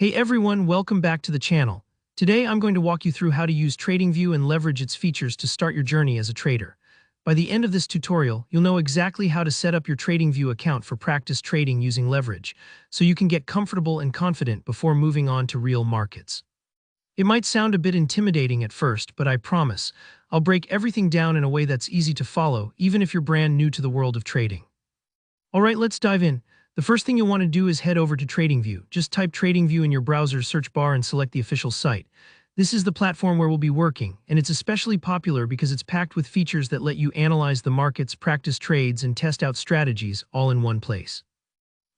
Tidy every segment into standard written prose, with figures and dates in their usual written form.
Hey everyone, welcome back to the channel. Today I'm going to walk you through how to use TradingView and leverage its features to start your journey as a trader. By the end of this tutorial, you'll know exactly how to set up your TradingView account for practice trading using leverage, so you can get comfortable and confident before moving on to real markets. It might sound a bit intimidating at first, but I promise, I'll break everything down in a way that's easy to follow, even if you're brand new to the world of trading. Alright, let's dive in. The first thing you'll want to do is head over to TradingView. Just type TradingView in your browser's search bar and select the official site. This is the platform where we'll be working, and it's especially popular because it's packed with features that let you analyze the markets, practice trades, and test out strategies all in one place.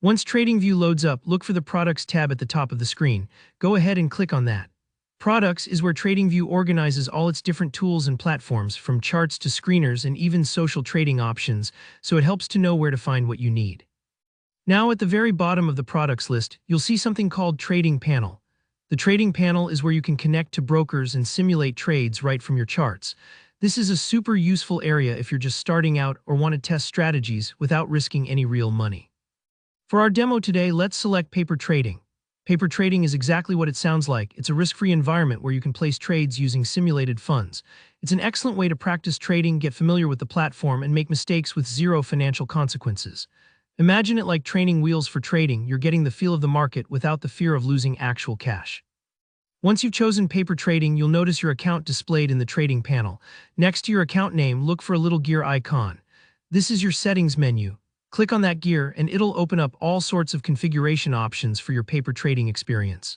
Once TradingView loads up, look for the Products tab at the top of the screen. Go ahead and click on that. Products is where TradingView organizes all its different tools and platforms, from charts to screeners and even social trading options, so it helps to know where to find what you need. Now at the very bottom of the products list, you'll see something called Trading Panel. The Trading Panel is where you can connect to brokers and simulate trades right from your charts. This is a super useful area if you're just starting out or want to test strategies without risking any real money. For our demo today, let's select paper trading. Paper trading is exactly what it sounds like. It's a risk-free environment where you can place trades using simulated funds. It's an excellent way to practice trading, get familiar with the platform, and make mistakes with zero financial consequences. Imagine it like training wheels for trading. You're getting the feel of the market without the fear of losing actual cash. Once you've chosen paper trading, you'll notice your account displayed in the trading panel. Next to your account name, look for a little gear icon. This is your settings menu. Click on that gear and it'll open up all sorts of configuration options for your paper trading experience.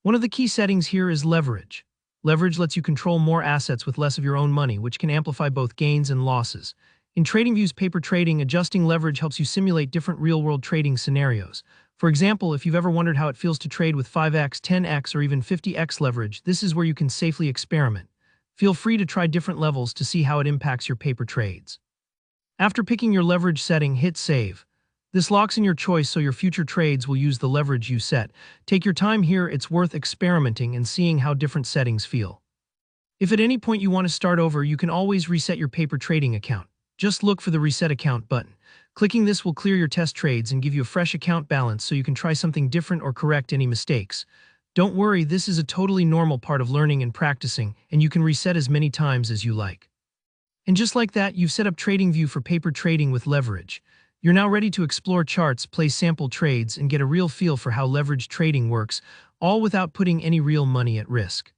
One of the key settings here is leverage. Leverage lets you control more assets with less of your own money, which can amplify both gains and losses. In TradingView's paper trading, adjusting leverage helps you simulate different real-world trading scenarios. For example, if you've ever wondered how it feels to trade with 5x, 10x, or even 50x leverage, this is where you can safely experiment. Feel free to try different levels to see how it impacts your paper trades. After picking your leverage setting, hit Save. This locks in your choice so your future trades will use the leverage you set. Take your time here, it's worth experimenting and seeing how different settings feel. If at any point you want to start over, you can always reset your paper trading account. Just look for the Reset Account button. Clicking this will clear your test trades and give you a fresh account balance so you can try something different or correct any mistakes. Don't worry, this is a totally normal part of learning and practicing, and you can reset as many times as you like. And just like that, you've set up TradingView for paper trading with leverage. You're now ready to explore charts, place sample trades, and get a real feel for how leveraged trading works, all without putting any real money at risk.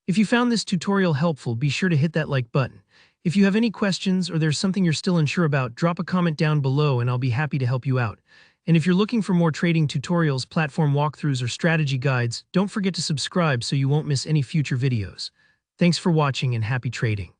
If you found this tutorial helpful, be sure to hit that like button. If you have any questions or there's something you're still unsure about, drop a comment down below and I'll be happy to help you out. And if you're looking for more trading tutorials, platform walkthroughs, or strategy guides, don't forget to subscribe so you won't miss any future videos. Thanks for watching and happy trading.